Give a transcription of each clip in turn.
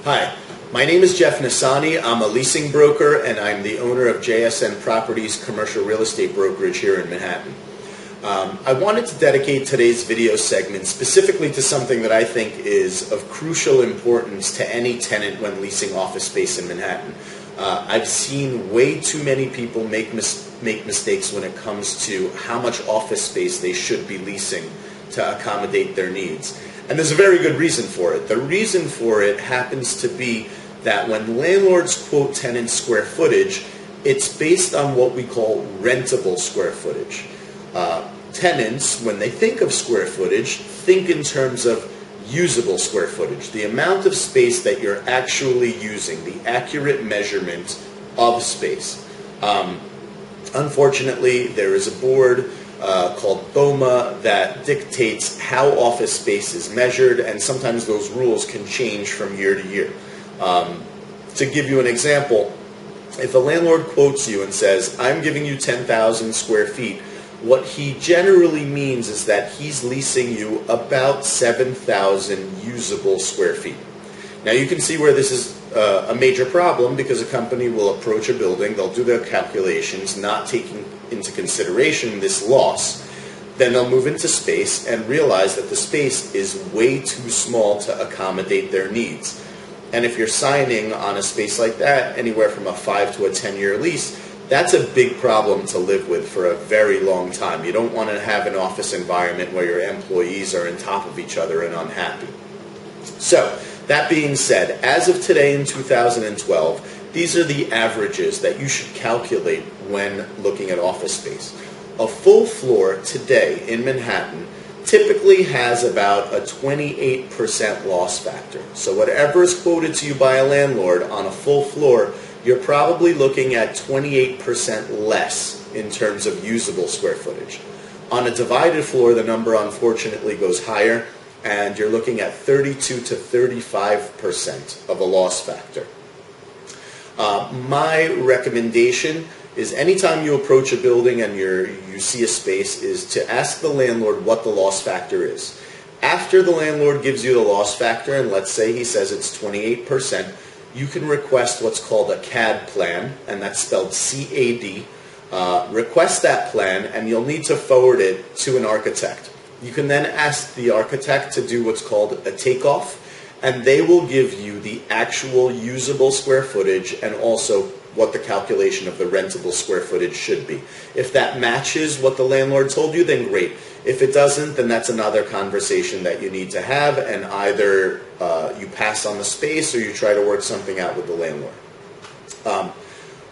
Hi, my name is Jeff Nissani. I'm a leasing broker and I'm the owner of JSN Properties commercial real estate brokerage here in Manhattan. I wanted to dedicate today's video segment specifically to something that I think is of crucial importance to any tenant when leasing office space in Manhattan. I've seen way too many people make mistakes when it comes to how much office space they should be leasing to accommodate their needs. And there's a very good reason for it. The reason for it happens to be that when landlords quote tenants square footage, it's based on what we call rentable square footage. Tenants, when they think of square footage, think in terms of usable square footage, the amount of space that you're actually using, the accurate measurement of space. Unfortunately, there is a board called BOMA that dictates how office space is measured, and sometimes those rules can change from year to year. To give you an example, if a landlord quotes you and says, I'm giving you 10,000 square feet, what he generally means is that he's leasing you about 7,000 usable square feet. Now you can see where this is a major problem, because a company will approach a building, they'll do their calculations, not taking into consideration this loss. Then they'll move into space and realize that the space is way too small to accommodate their needs. And if you're signing on a space like that, anywhere from a 5 to a 10-year lease, that's a big problem to live with for a very long time. You don't want to have an office environment where your employees are on top of each other and unhappy. So, that being said, as of today in 2012, these are the averages that you should calculate when looking at office space. A full floor today in Manhattan typically has about a 28% loss factor. So whatever is quoted to you by a landlord on a full floor, you're probably looking at 28% less in terms of usable square footage. On a divided floor, the number unfortunately goes higher, and you're looking at 32 to 35% of a loss factor. My recommendation is anytime you approach a building and you see a space is to ask the landlord what the loss factor is. After the landlord gives you the loss factor, and let's say he says it's 28%, you can request what's called a CAD plan, and that's spelled C-A-D. Request that plan, and you'll need to forward it to an architect. You can then ask the architect to do what's called a takeoff, and they will give you the actual usable square footage and also what the calculation of the rentable square footage should be. If that matches what the landlord told you, then great. If it doesn't, then that's another conversation that you need to have, and either you pass on the space or you try to work something out with the landlord.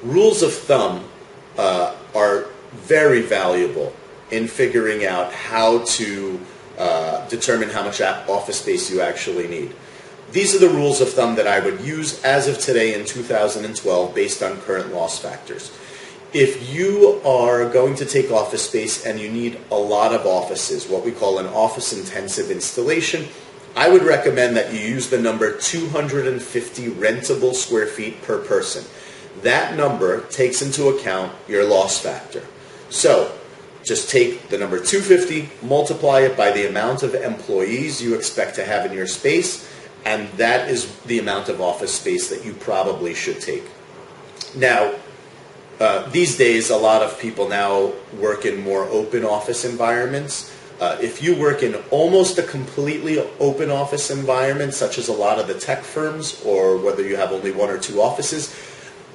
Rules of thumb are very valuable in figuring out how to determine how much office space you actually need. These are the rules of thumb that I would use as of today in 2012 based on current loss factors. If you are going to take office space and you need a lot of offices, what we call an office-intensive installation, I would recommend that you use the number 250 rentable square feet per person. That number takes into account your loss factor. So, just take the number 250, multiply it by the amount of employees you expect to have in your space, and that is the amount of office space that you probably should take. Now, these days, a lot of people now work in more open office environments. If you work in almost a completely open office environment, such as a lot of the tech firms, or whether you have only 1 or 2 offices,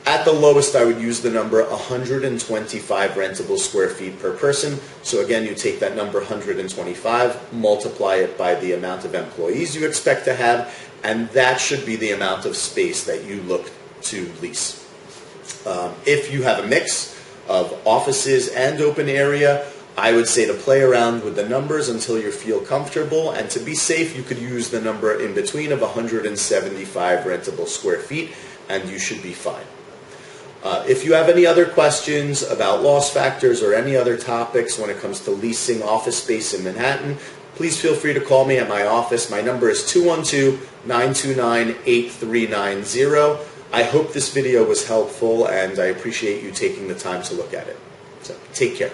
at the lowest, I would use the number 125 rentable square feet per person. So again, you take that number 125, multiply it by the amount of employees you expect to have, and that should be the amount of space that you look to lease. If you have a mix of offices and open area, I would say to play around with the numbers until you feel comfortable, and to be safe, you could use the number in between of 175 rentable square feet, and you should be fine. If you have any other questions about loss factors or any other topics when it comes to leasing office space in Manhattan, please feel free to call me at my office. My number is 212-929-8390. I hope this video was helpful, and I appreciate you taking the time to look at it. So, take care.